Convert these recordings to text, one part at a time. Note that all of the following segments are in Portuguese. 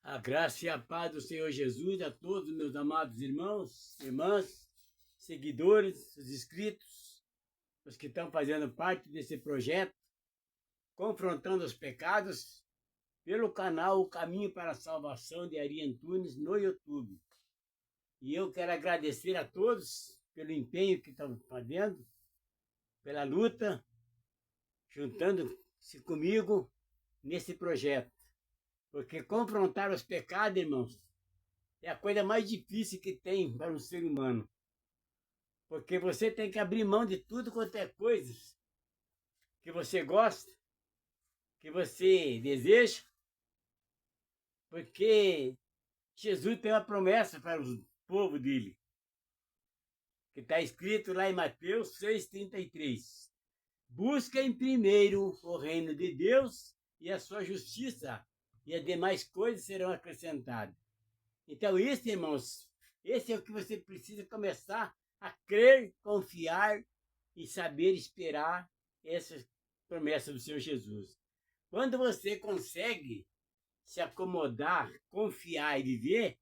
A graça e a paz do Senhor Jesus a todos os meus amados irmãos, irmãs, seguidores, os inscritos, os que estão fazendo parte desse projeto, confrontando os pecados, pelo canal O Caminho para a Salvação de Ari Antunes no YouTube. E eu quero agradecer a todos pelo empenho que estão fazendo, pela luta, juntando-se comigo nesse projeto. Porque confrontar os pecados, irmãos, é a coisa mais difícil que tem para um ser humano. Porque você tem que abrir mão de tudo quanto é coisas que você gosta, que você deseja, porque Jesus tem uma promessa para o povo dele, que está escrito lá em Mateus 6,33. Busquem primeiro o reino de Deus e a sua justiça, e as demais coisas serão acrescentadas. Então, isso, irmãos, esse é o que você precisa começar a crer, confiar e saber esperar essa promessa do Senhor Jesus. Quando você consegue se acomodar, confiar e viver,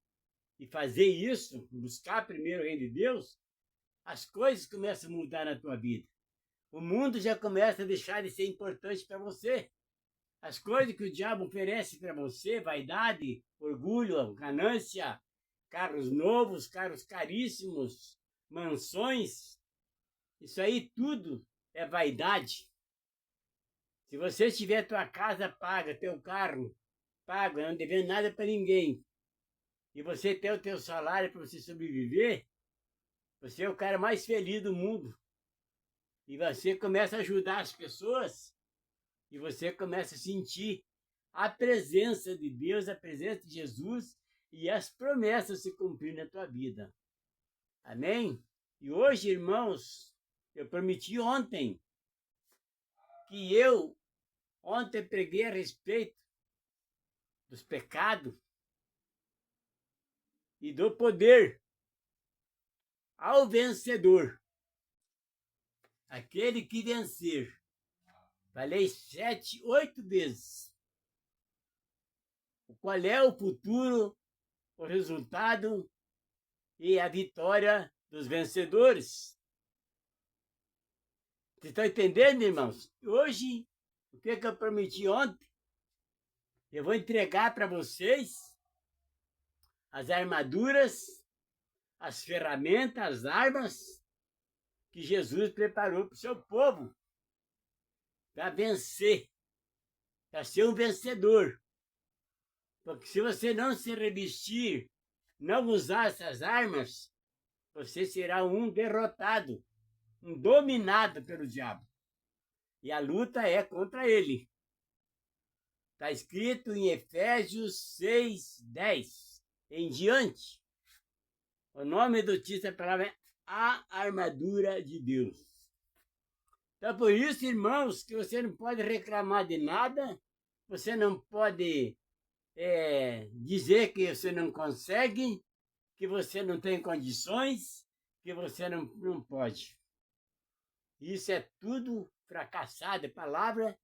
e fazer isso, buscar primeiro o reino de Deus, as coisas começam a mudar na tua vida. O mundo já começa a deixar de ser importante para você. As coisas que o diabo oferece para você, vaidade, orgulho, ganância, carros novos, carros caríssimos, mansões, isso aí tudo é vaidade. Se você tiver tua casa paga, teu carro pago, não devendo nada para ninguém, e você tem o teu salário para você sobreviver, você é o cara mais feliz do mundo. E você começa a ajudar as pessoas, e você começa a sentir a presença de Deus, a presença de Jesus e as promessas se cumprindo na tua vida. Amém? E hoje, irmãos, eu prometi ontem que ontem preguei a respeito dos pecados e do poder ao vencedor, aquele que vencer. Falei 7, 8 vezes. Qual é o futuro, o resultado e a vitória dos vencedores? Vocês estão entendendo, irmãos? Hoje, o que eu prometi ontem? Eu vou entregar para vocês as armaduras, as ferramentas, as armas que Jesus preparou para o seu povo para vencer, para ser um vencedor. Porque se você não se revestir, não usar essas armas, você será um derrotado, um dominado pelo diabo. E a luta é contra ele. Está escrito em Efésios 6:10 em diante. O nome do título da palavra é A Armadura de Deus. Então, por isso, irmãos, que você não pode reclamar de nada, você não pode dizer que você não consegue, que você não tem condições, que você não pode. Isso é tudo fracassado, é palavra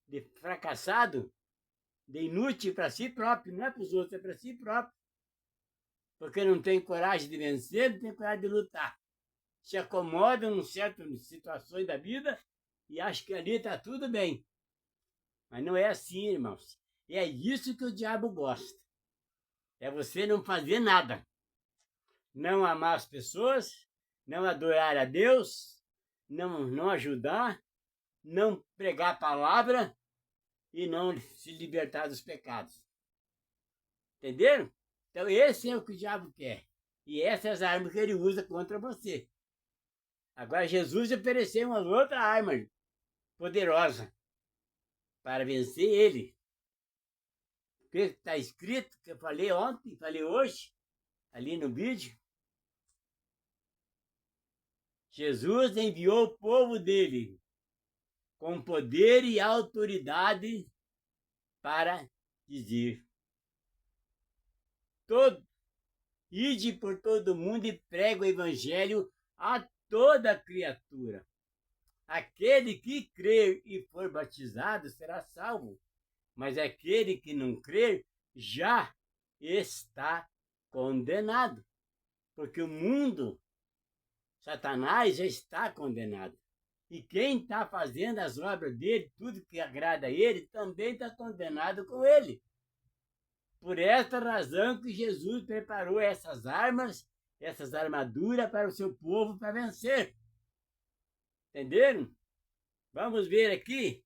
de fracassado, de inútil para si próprio, não é para os outros, é para si próprio. Porque não tem coragem de vencer, não tem coragem de lutar. Se acomoda em certas situações da vida e acha que ali está tudo bem. Mas não é assim, irmãos. E é isso que o diabo gosta. É você não fazer nada. Não amar as pessoas, não adorar a Deus, não ajudar, não pregar a palavra e não se libertar dos pecados. Entenderam? Então esse é o que o diabo quer. E essas armas que ele usa contra você. Agora Jesus ofereceu uma outra arma poderosa para vencer ele. O que está escrito, que eu falei ontem, falei hoje, ali no vídeo. Jesus enviou o povo dele com poder e autoridade para dizer: ide por todo mundo e prega o evangelho a toda criatura. Aquele que crer e for batizado será salvo, mas aquele que não crer já está condenado. Porque o mundo, Satanás, já está condenado. E quem está fazendo as obras dele, tudo que agrada a ele, também está condenado com ele. Por esta razão que Jesus preparou essas armas, essas armaduras para o seu povo para vencer. Entenderam? Vamos ver aqui.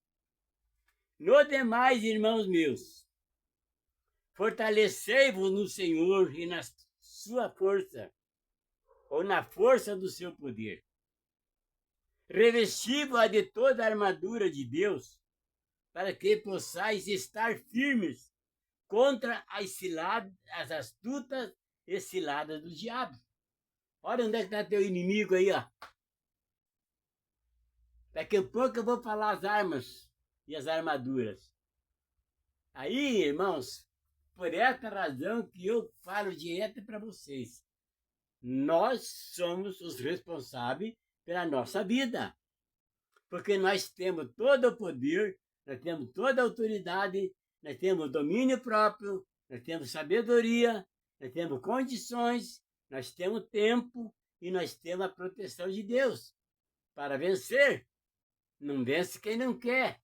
No demais, irmãos meus, fortalecei-vos no Senhor e na sua força, ou na força do seu poder. Revesti-vos de toda a armadura de Deus, para que possais estar firmes contra as astutas e ciladas do diabo. Olha onde é que está teu inimigo aí, ó. Daqui a pouco eu vou falar as armas e as armaduras. Aí, irmãos, por essa razão que eu falo direto para vocês. Nós somos os responsáveis pela nossa vida. Porque nós temos todo o poder, nós temos toda a autoridade, nós temos domínio próprio, nós temos sabedoria, nós temos condições, nós temos tempo e nós temos a proteção de Deus para vencer. Não vence quem não quer.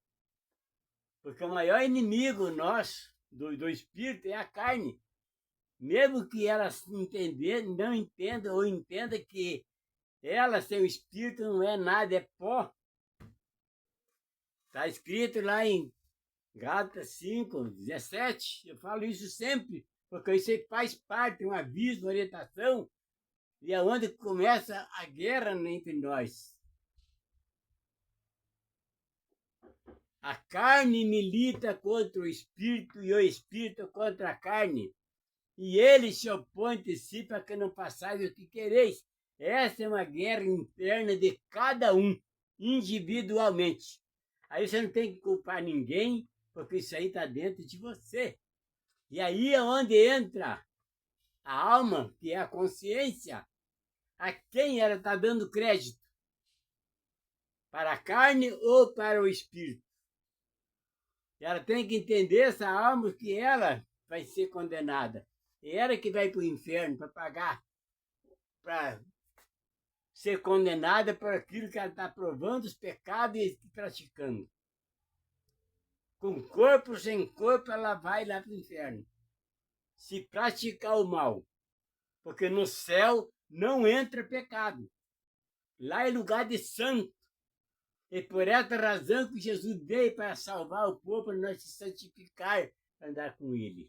Porque o maior inimigo nosso, do espírito, é a carne. Mesmo que ela não entenda ou entenda que ela sem o espírito não é nada, é pó. Está escrito lá em Gálatas 5:17. Eu falo isso sempre, porque isso faz parte, um aviso, uma orientação, e é onde começa a guerra entre nós. A carne milita contra o espírito e o espírito contra a carne. E ele se opõe entre si para que não façais o que quereis. Essa é uma guerra interna de cada um, individualmente. Aí você não tem que culpar ninguém, porque isso aí está dentro de você. E aí é onde entra a alma, que é a consciência. A quem ela está dando crédito? Para a carne ou para o espírito? Ela tem que entender, essa alma, que ela vai ser condenada. É ela que vai para o inferno para pagar, para ser condenada por aquilo que ela está provando, os pecados e praticando. Com corpo, sem corpo, ela vai lá para o inferno. Se praticar o mal. Porque no céu não entra pecado. Lá é lugar de santo. E por essa razão que Jesus veio para salvar o povo, para nós se santificar, para andar com ele.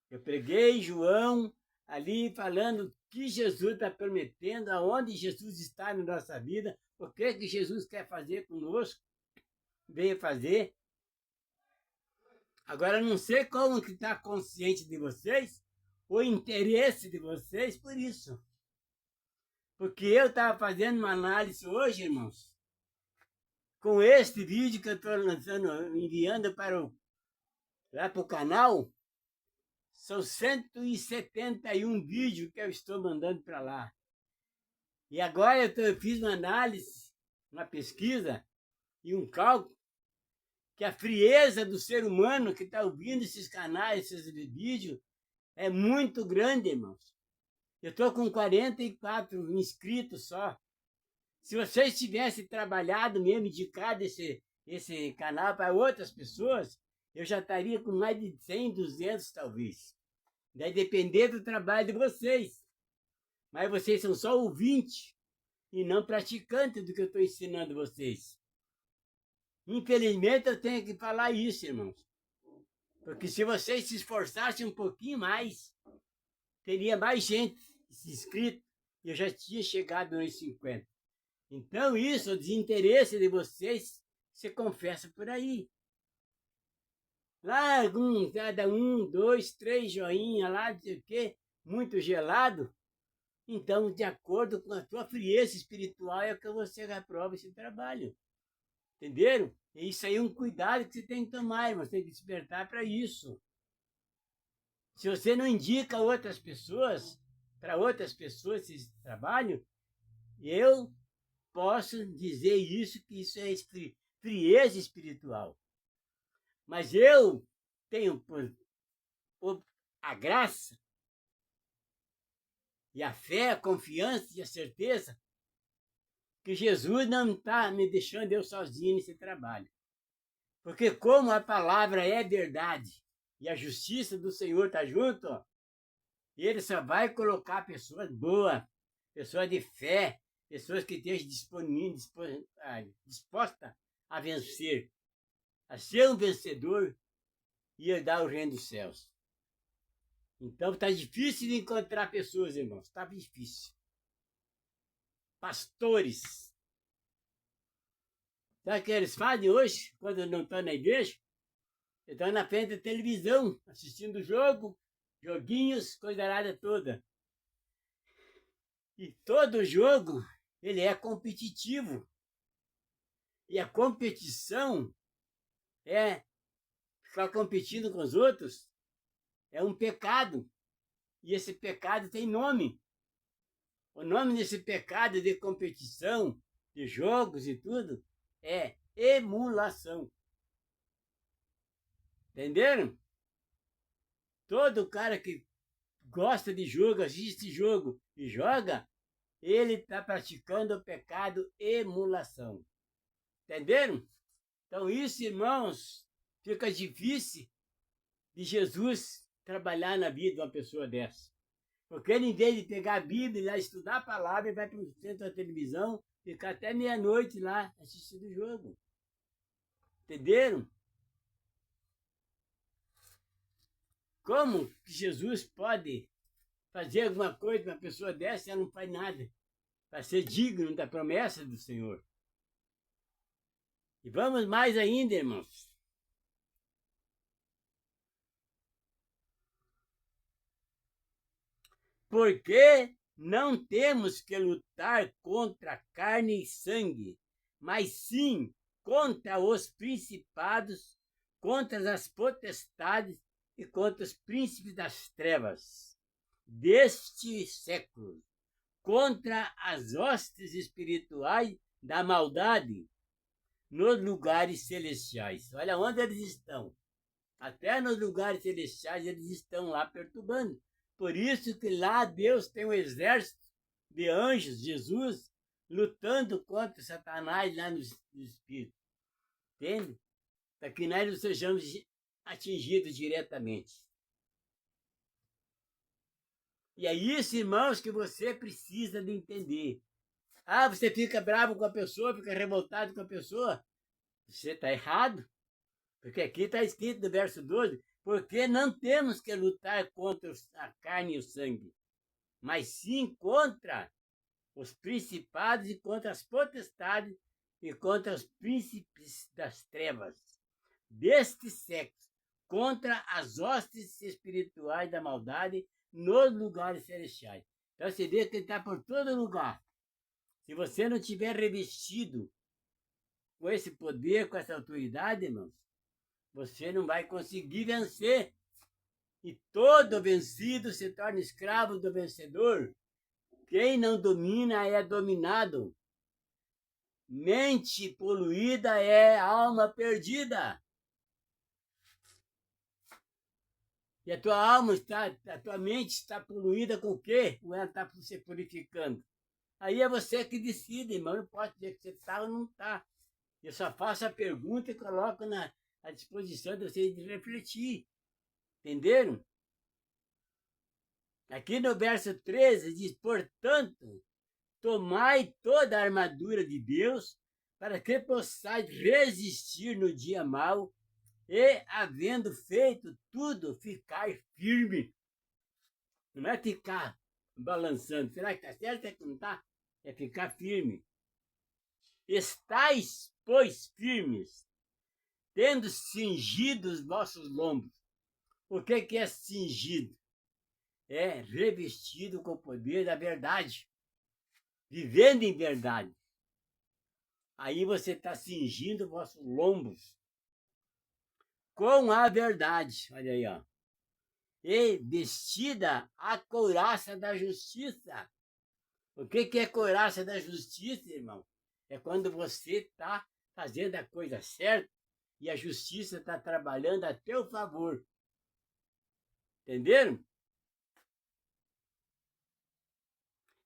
Eu preguei João ali falando o que Jesus está prometendo, aonde Jesus está na nossa vida, o que Jesus quer fazer conosco, veio fazer. Agora, não sei como que está consciente de vocês, o interesse de vocês por isso. Porque eu estava fazendo uma análise hoje, irmãos, com este vídeo que eu estou lançando, enviando lá para o canal. São 171 vídeos que eu estou mandando para lá. E agora eu fiz uma análise, uma pesquisa e um cálculo, que a frieza do ser humano que está ouvindo esses canais, esses vídeos, é muito grande, irmãos. Eu estou com 44 inscritos só. Se vocês tivessem trabalhado mesmo, indicado esse canal para outras pessoas, eu já estaria com mais de 100, 200 talvez. Vai depender do trabalho de vocês. Mas vocês são só ouvintes e não praticantes do que eu estou ensinando vocês. Infelizmente eu tenho que falar isso, irmãos. Porque se vocês se esforçassem um pouquinho mais, teria mais gente inscrita e eu já tinha chegado nos 50. Então isso, o desinteresse de vocês, você confessa por aí. Lá, cada 1, 2, 3 joinha lá, não sei o quê, muito gelado. Então, de acordo com a tua frieza espiritual, é que você aprova esse trabalho. Entenderam? E isso aí é um cuidado que você tem que tomar, irmão. Você tem que despertar para isso. Se você não indica outras pessoas, para outras pessoas esse trabalho, eu posso dizer isso, que isso é frieza espiritual. Mas eu tenho a graça, e a fé, a confiança e a certeza que Jesus não está me deixando eu sozinho nesse trabalho. Porque como a palavra é verdade e a justiça do Senhor está junto, ó, ele só vai colocar pessoas boas, pessoas de fé, pessoas que estejam dispostas a vencer, a ser um vencedor e herdar o reino dos céus. Então está difícil de encontrar pessoas, irmãos, está difícil. Pastores. Sabe o que eles fazem hoje, quando não estão na igreja? Estão na frente da televisão, assistindo jogo, joguinhos, coisa arada toda. E todo jogo, ele é competitivo. E a competição ficar competindo com os outros, é um pecado. E esse pecado tem nome. O nome desse pecado de competição, de jogos e tudo, é emulação. Entenderam? Todo cara que gosta de jogo, assiste jogo e joga, ele está praticando o pecado emulação. Entenderam? Então isso, irmãos, fica difícil de Jesus trabalhar na vida de uma pessoa dessa. Porque ele, em vez de pegar a Bíblia e lá estudar a palavra, ele vai para o centro da televisão, ficar até meia-noite lá assistindo o jogo. Entenderam? Como que Jesus pode fazer alguma coisa para uma pessoa dessa e ela não faz nada? Para ser digno da promessa do Senhor. E vamos mais ainda, irmãos. Porque não temos que lutar contra carne e sangue, mas sim contra os principados, contra as potestades e contra os príncipes das trevas deste século, contra as hostes espirituais da maldade nos lugares celestiais. Olha onde eles estão. Até nos lugares celestiais eles estão lá perturbando. Por isso que lá Deus tem um exército de anjos, Jesus, lutando contra Satanás lá no Espírito. Entende? Para que nós não sejamos atingidos diretamente. E é isso, irmãos, que você precisa de entender. Ah, você fica bravo com a pessoa, fica revoltado com a pessoa. Você está errado. Porque aqui está escrito no verso 12, porque não temos que lutar contra a carne e o sangue, mas sim contra os principados e contra as potestades e contra os príncipes das trevas deste século, contra as hostes espirituais da maldade nos lugares celestiais. Então você vê que ele está por todo lugar. Se você não tiver revestido com esse poder, com essa autoridade, irmãos, você não vai conseguir vencer. E todo vencido se torna escravo do vencedor. Quem não domina é dominado. Mente poluída é alma perdida. E a tua alma a tua mente está poluída com o quê? Ou ela está se purificando? Aí é você que decide, irmão. Eu não posso dizer que você está ou não está. Eu só faço a pergunta e coloco à disposição de vocês de refletir. Entenderam? Aqui no verso 13 diz, portanto, tomai toda a armadura de Deus para que possais resistir no dia mau e, havendo feito tudo, ficar firme. Não é ficar balançando. Será que está certo? É que não está? É ficar firme. Estais, pois, firmes, tendo cingido os vossos lombos. O que é cingido? É revestido com o poder da verdade. Vivendo em verdade. Aí você está cingindo vossos lombos com a verdade. Olha aí, ó. E vestida a couraça da justiça. O que é couraça da justiça, irmão? É quando você está fazendo a coisa certa e a justiça está trabalhando a teu favor. Entenderam?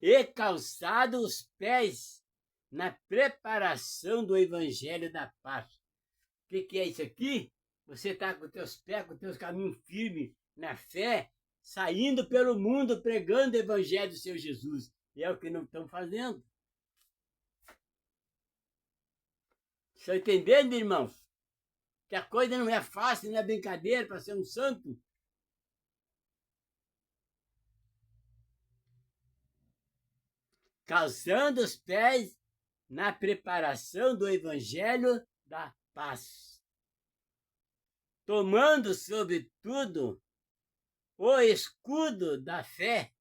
E calçado os pés na preparação do evangelho da paz. O que é isso aqui? Você está com os teus pés, com os teus caminhos firmes na fé, saindo pelo mundo pregando o evangelho do Senhor Jesus. E é o que não estão fazendo. Estão entendendo, irmãos? Que a coisa não é fácil, não é brincadeira para ser um santo. Calçando os pés na preparação do evangelho da paz. Tomando, sobretudo, o escudo da fé,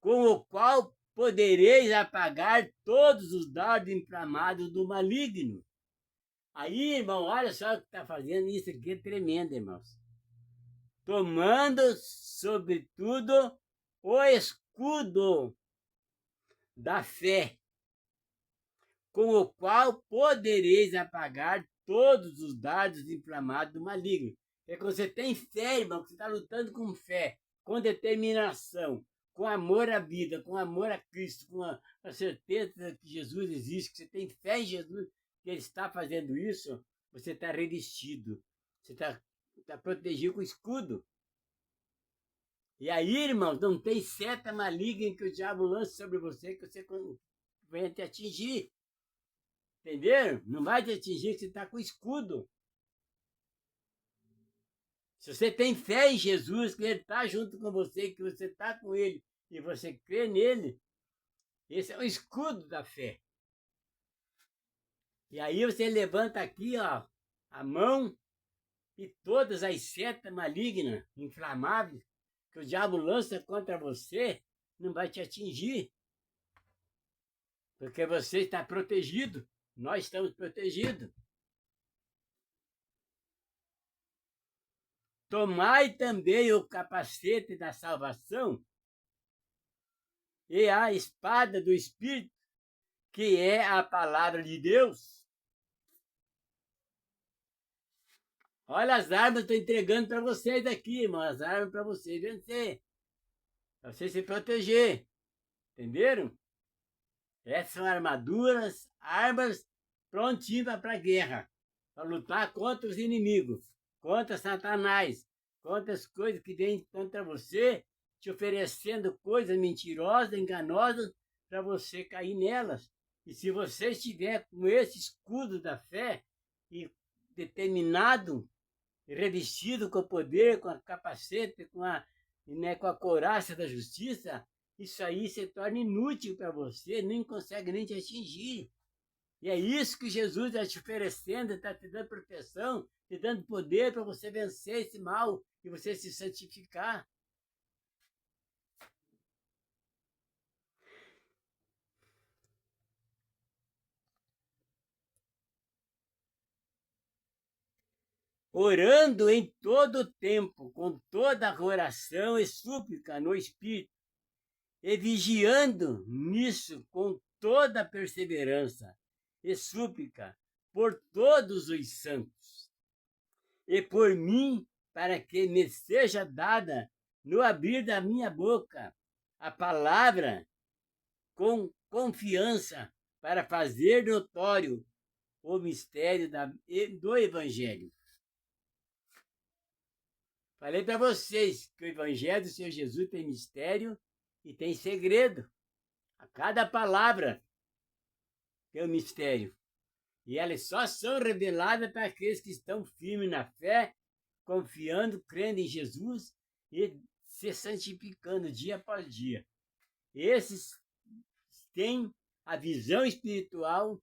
com o qual podereis apagar todos os dardos inflamados do maligno. Aí, irmão, olha só o que está fazendo. Isso aqui é tremendo, irmãos. Tomando, sobretudo, o escudo da fé, com o qual podereis apagar todos os dardos inflamados do maligno. É que você tem fé, irmão, que você está lutando com fé, com determinação, com amor à vida, com amor a Cristo, com a certeza que Jesus existe, que você tem fé em Jesus, que Ele está fazendo isso, você está revestido, você está protegido com o escudo. E aí, irmãos, não tem seta maligna que o diabo lance sobre você, que você venha te atingir. Entenderam? Não vai te atingir, que você está com escudo. Se você tem fé em Jesus, que Ele está junto com você, que você está com Ele, e você crê nele, esse é o escudo da fé. E aí você levanta aqui, ó, a mão, e todas as setas malignas, inflamáveis, que o diabo lança contra você, não vai te atingir. Porque você está protegido. Nós estamos protegidos. Tomai também o capacete da salvação e a espada do Espírito, que é a palavra de Deus. Olha as armas que eu estou entregando para vocês aqui, irmão. As armas para vocês vencer. Para vocês se proteger. Entenderam? Essas são armaduras, armas prontinhas para a guerra. Para lutar contra os inimigos. Contra Satanás. Contra as coisas que vêm contra você, te oferecendo coisas mentirosas, enganosas, para você cair nelas. E se você estiver com esse escudo da fé e determinado, revestido com o poder, com a capacete, com a couraça da justiça, isso aí se torna inútil para você, nem consegue nem te atingir. E é isso que Jesus está te oferecendo, está te dando proteção, te dando poder para você vencer esse mal e você se santificar. Orando em todo o tempo, com toda a oração e súplica no Espírito, e vigiando nisso com toda a perseverança e súplica por todos os santos, e por mim, para que me seja dada, no abrir da minha boca, a palavra com confiança, para fazer notório o mistério do Evangelho. Falei para vocês que o Evangelho do Senhor Jesus tem mistério e tem segredo. A cada palavra tem um mistério. E elas só são reveladas para aqueles que estão firmes na fé, confiando, crendo em Jesus e se santificando dia após dia. Esses têm a visão espiritual,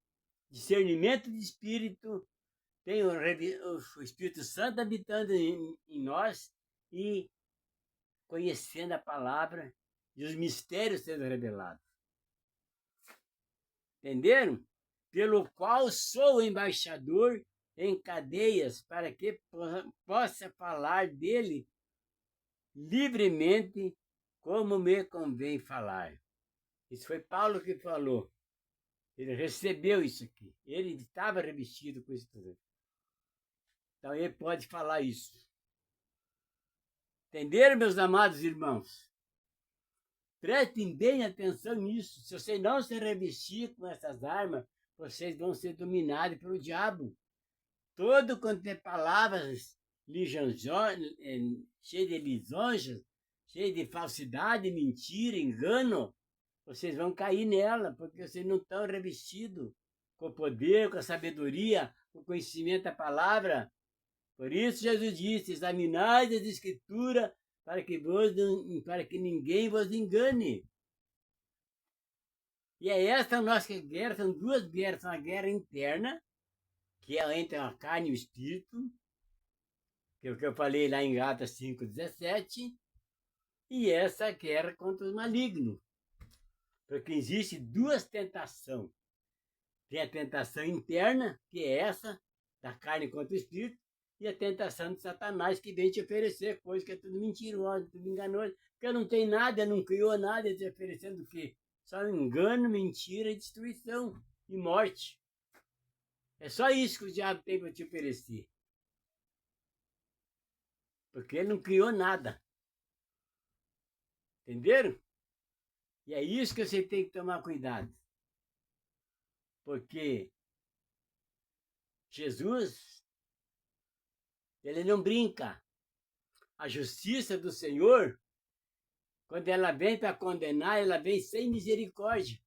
discernimento de espírito, tem o Espírito Santo habitando em nós e conhecendo a palavra e os mistérios sendo revelados. Entenderam? Pelo qual sou embaixador em cadeias, para que possa falar dele livremente, como me convém falar. Isso foi Paulo que falou. Ele recebeu isso aqui. Ele estava revestido com isso tudo. Então ele pode falar isso. Entenderam, meus amados irmãos? Prestem bem atenção nisso. Se você não se revestir com essas armas, vocês vão ser dominados pelo diabo. Todo quanto é palavras cheias de lisonjas, cheias de falsidade, mentira, engano, vocês vão cair nela, porque vocês não estão revestidos com o poder, com a sabedoria, com o conhecimento da palavra. Por isso Jesus disse, examinai as Escrituras para que ninguém vos engane. E é essa a nossa guerra, são duas guerras, uma guerra interna, que é entre a carne e o espírito, que é o que eu falei lá em Gálatas 5:17, e essa guerra contra o maligno. Porque existe duas tentações. Tem a tentação interna, que é essa, da carne contra o espírito, e a tentação de Satanás, que vem te oferecer coisa que é tudo mentiroso, tudo enganoso, porque não tem nada, não criou nada, te oferecendo o quê? Só engano, mentira, destruição e morte. É só isso que o diabo tem para te oferecer. Porque ele não criou nada. Entenderam? E é isso que você tem que tomar cuidado. Porque Jesus, ele não brinca. A justiça do Senhor, quando ela vem para condenar, ela vem sem misericórdia.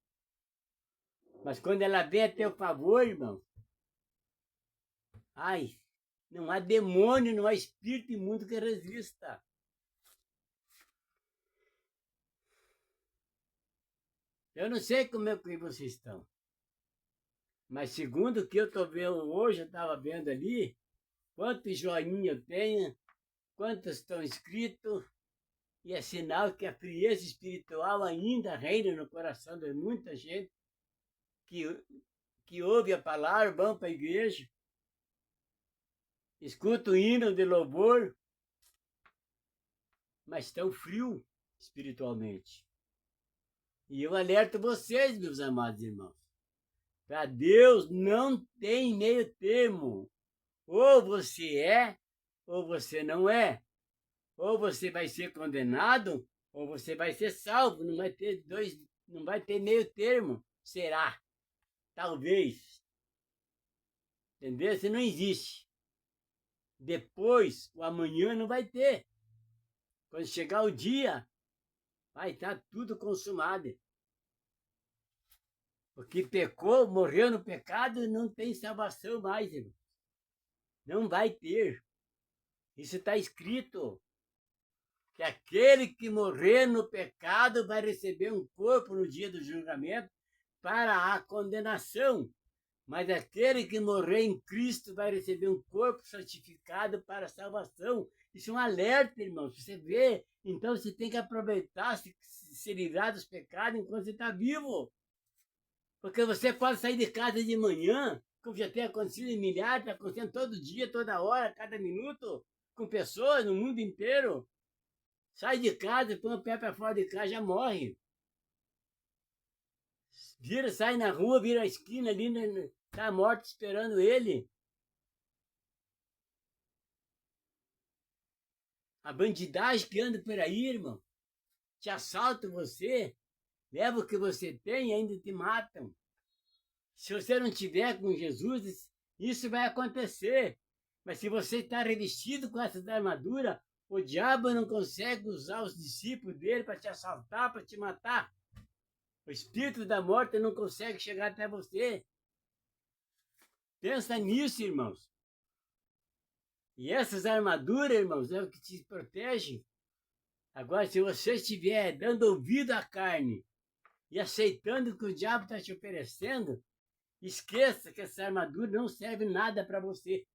Mas quando ela vem a teu favor, irmão, ai, não há demônio, não há espírito imundo que resista. Eu não sei como é que vocês estão. Mas segundo o que eu estou vendo hoje, eu estava vendo ali, quantos joinha eu tenho, quantos estão inscritos, e é sinal que a frieza espiritual ainda reina no coração de muita gente que ouve a palavra, vão para a igreja, escuta o hino de louvor, mas estão frios espiritualmente. E eu alerto vocês, meus amados irmãos, para Deus não tem meio termo. Ou você é, ou você não é. Ou você vai ser condenado, ou você vai ser salvo. Não vai ter meio termo. Será? Talvez. Entendeu? Isso não existe. Depois, o amanhã não vai ter. Quando chegar o dia, vai estar tudo consumado. Porque pecou, morreu no pecado, não tem salvação mais, irmão. Não vai ter. Isso está escrito. Que aquele que morrer no pecado vai receber um corpo no dia do julgamento para a condenação. Mas aquele que morrer em Cristo vai receber um corpo santificado para a salvação. Isso é um alerta, irmão. Você vê, então você tem que aproveitar, se livrar dos pecados enquanto você está vivo. Porque você pode sair de casa de manhã, como já tem acontecido em milhares, está acontecendo todo dia, toda hora, cada minuto, com pessoas no mundo inteiro. Sai de casa, põe o pé para fora de casa, já morre. Sai na rua, vira a esquina ali, tá a morte esperando ele. A bandidagem que anda por aí, irmão, te assaltam você, leva o que você tem e ainda te matam. Se você não tiver com Jesus, isso vai acontecer. Mas se você está revestido com essa armadura, o diabo não consegue usar os discípulos dele para te assaltar, para te matar. O espírito da morte não consegue chegar até você. Pensa nisso, irmãos. E essas armaduras, irmãos, é o que te protege. Agora, se você estiver dando ouvido à carne e aceitando o que o diabo está te oferecendo, esqueça que essa armadura não serve nada para você.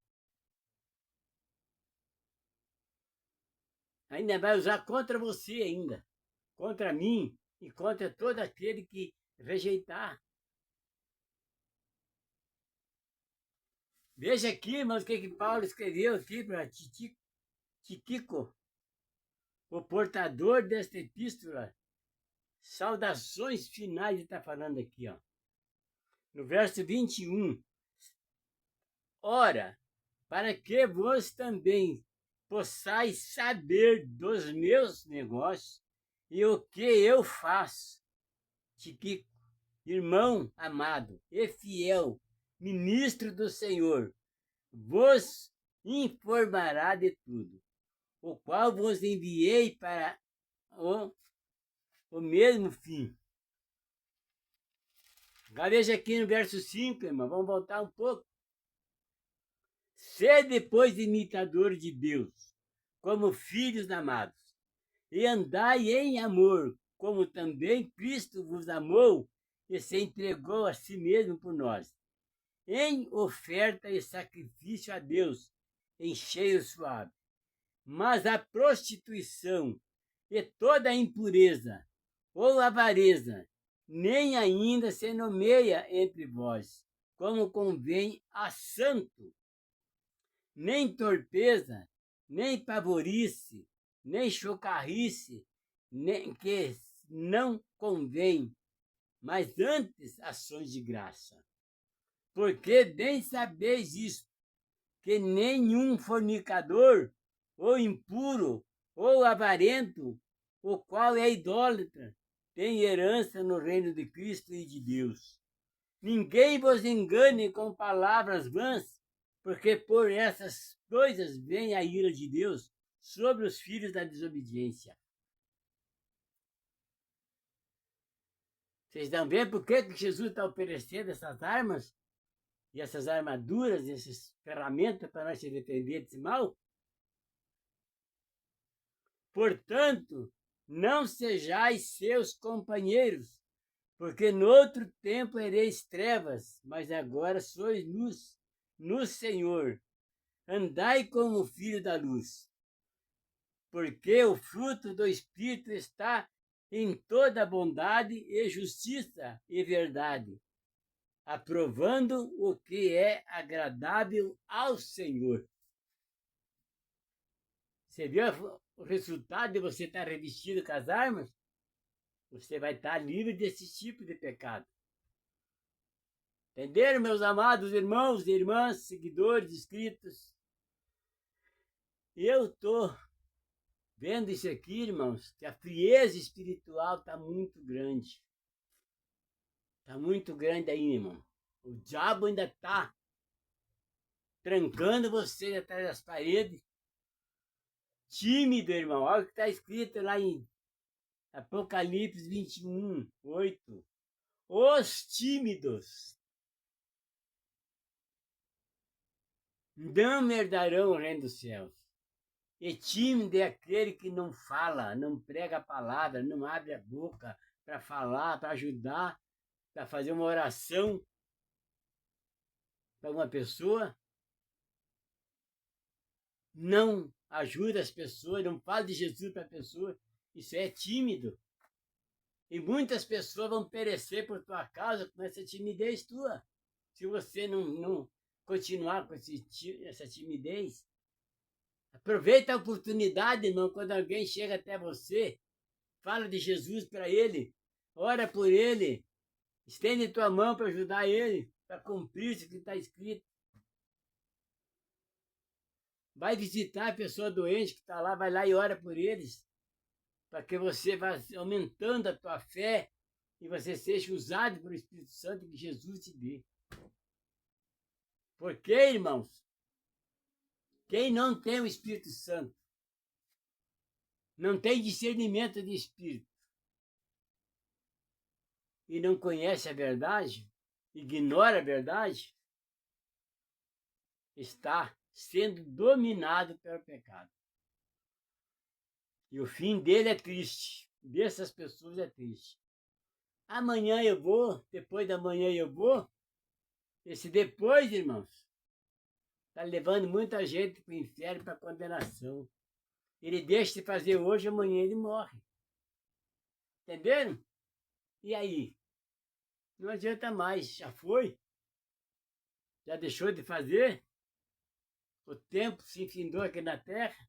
Ainda vai usar contra você ainda, contra mim e contra todo aquele que rejeitar. Veja aqui, irmãos, o que Paulo escreveu aqui para Tíquico, o portador desta epístola. Saudações finais, ele está falando aqui, ó. No verso 21. Ora, para que vos também possais saber dos meus negócios e o que eu faço. Tiquico, irmão amado e fiel, ministro do Senhor, vos informará de tudo, o qual vos enviei para o mesmo fim. Agora veja aqui no verso 5, irmão, vamos voltar um pouco. Sede, pois, imitadores de Deus, como filhos amados, e andai em amor, como também Cristo vos amou e se entregou a si mesmo por nós, em oferta e sacrifício a Deus, em cheio suave. Mas a prostituição e toda a impureza ou avareza, nem ainda se nomeia entre vós, como convém a santo. Nem torpeza, nem pavorice, nem chocarrice, nem que não convém, mas antes ações de graça. Porque bem sabeis isto, que nenhum fornicador, ou impuro, ou avarento, o qual é idólatra, tem herança no reino de Cristo e de Deus. Ninguém vos engane com palavras vãs, porque por essas coisas vem a ira de Deus sobre os filhos da desobediência. Vocês estão vendo por que Jesus está oferecendo essas armas, e essas armaduras, e essas ferramentas para nós se defender desse mal? Portanto, não sejais seus companheiros, porque no outro tempo ereis trevas, mas agora sois luz no Senhor. Andai como filho da luz, porque o fruto do Espírito está em toda bondade e justiça e verdade, aprovando o que é agradável ao Senhor. Você viu o resultado de você estar revestido com as armas? Você vai estar livre desse tipo de pecado. Entenderam, meus amados irmãos e irmãs, seguidores, inscritos? Eu estou vendo isso aqui, irmãos, que a frieza espiritual está muito grande. Está muito grande aí, irmão. O diabo ainda está trancando você atrás das paredes. Tímido, irmão. Olha o que está escrito lá em Apocalipse 21, 8. Os tímidos não herdarão o reino dos céus. E tímido é aquele que não fala, não prega a palavra, não abre a boca para falar, para ajudar, para fazer uma oração para uma pessoa. Não ajuda as pessoas, não fala de Jesus para a pessoa. Isso é tímido. E muitas pessoas vão perecer por tua causa com essa timidez tua. Se você não continuar com essa timidez. Aproveita a oportunidade, irmão, quando alguém chega até você, fala de Jesus para ele, ora por ele, estende tua mão para ajudar ele, para cumprir isso que está escrito. Vai visitar a pessoa doente que está lá, vai lá e ora por eles, para que você vá aumentando a tua fé e você seja usado pelo Espírito Santo que Jesus te dê. Porque, irmãos, quem não tem o Espírito Santo, não tem discernimento de Espírito, e não conhece a verdade, ignora a verdade, está sendo dominado pelo pecado. E o fim dele é triste. Dessas pessoas é triste. Amanhã eu vou, depois da manhã eu vou. Esse depois, irmãos, está levando muita gente para o inferno, para a condenação. Ele deixa de fazer hoje, amanhã ele morre. Entenderam? E aí? Não adianta mais, já foi. Já deixou de fazer. O tempo se enfindou aqui na terra.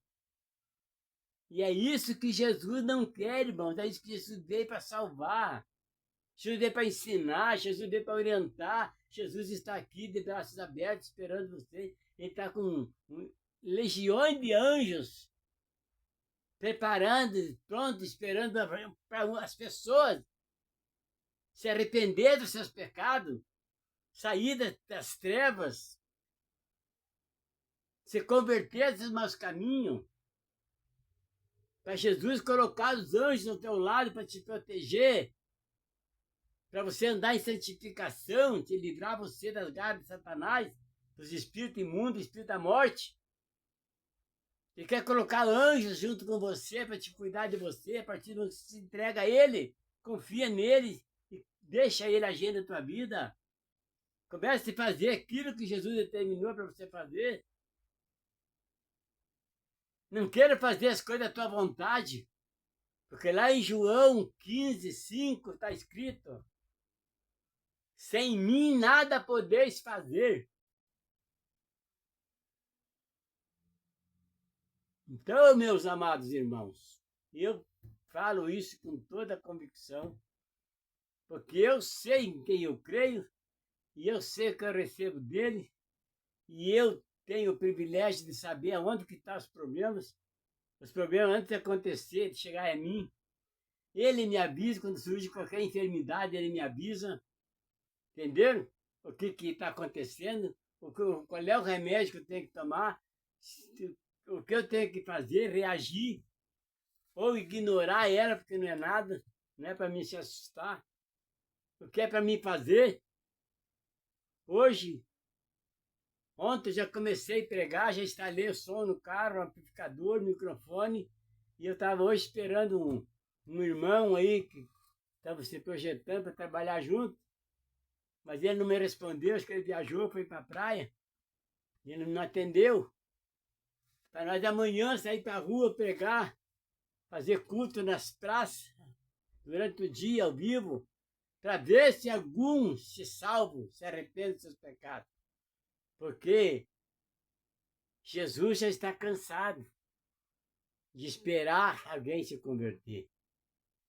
E é isso que Jesus não quer, irmãos. É isso que Jesus veio para salvar. Jesus veio para ensinar, Jesus veio para orientar. Jesus está aqui de braços abertos esperando você. Ele está com legiões de anjos preparando, pronto, esperando para as pessoas se arrepender dos seus pecados, sair das trevas, se converter dos maus caminhos, para Jesus colocar os anjos ao teu lado para te proteger, para você andar em santificação, te livrar você das garras de Satanás, dos espíritos imundos, espírito da morte. Ele quer colocar anjos junto com você para te cuidar de você, a partir do momento que você se entrega a Ele, confia nele e deixa Ele agir na tua vida. Comece a fazer aquilo que Jesus determinou para você fazer. Não queira fazer as coisas da tua vontade, porque lá em João 15, 5 está escrito: sem mim nada podeis fazer. Então, meus amados irmãos, eu falo isso com toda a convicção, porque eu sei em quem eu creio, e eu sei que eu recebo dele, e eu tenho o privilégio de saber aonde que estão os problemas antes de acontecer, de chegar a mim. Ele me avisa quando surge qualquer enfermidade, ele me avisa, entenderam? O que está acontecendo, qual é o remédio que eu tenho que tomar, o que eu tenho que fazer, reagir, ou ignorar ela, porque não é nada, não é para mim se assustar. O que é para mim fazer? Hoje, ontem já comecei a pregar, já instalei o som no carro, o amplificador, o microfone, e eu estava hoje esperando um irmão aí que estava se projetando para trabalhar junto, mas ele não me respondeu, acho que ele viajou, foi para a praia, e ele não atendeu. Para nós amanhã sair para a rua pregar, fazer culto nas praças, durante o dia, ao vivo, para ver se algum se salvo, se arrepende dos seus pecados. Porque Jesus já está cansado de esperar alguém se converter.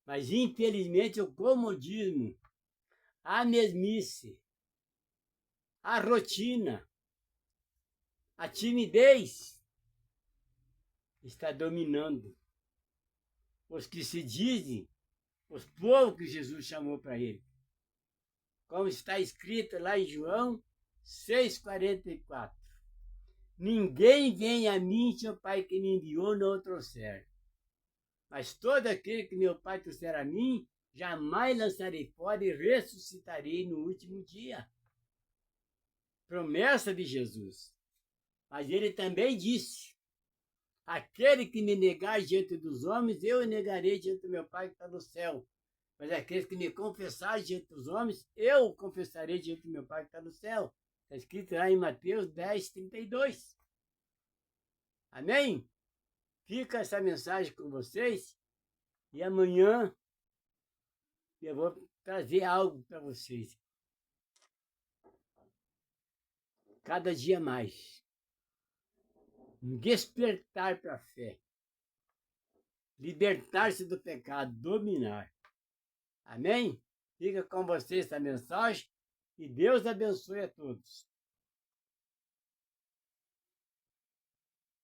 Mas, infelizmente, o comodismo, a mesmice, a rotina, a timidez está dominando os que se dizem os povos que Jesus chamou para ele. Como está escrito lá em João 6,44. Ninguém vem a mim se o Pai que me enviou não o trouxer. Mas todo aquele que meu Pai trouxer a mim, jamais lançarei fora e ressuscitarei no último dia. Promessa de Jesus. Mas ele também disse: aquele que me negar diante dos homens, eu o negarei diante do meu Pai que está no céu. Mas aquele que me confessar diante dos homens, eu o confessarei diante do meu Pai que está no céu. Está escrito lá em Mateus 10:32. Amém? Fica essa mensagem com vocês e amanhã eu vou trazer algo para vocês. Cada dia mais. Despertar para a fé. Libertar-se do pecado, dominar. Amém? Fica com vocês essa mensagem e Deus abençoe a todos.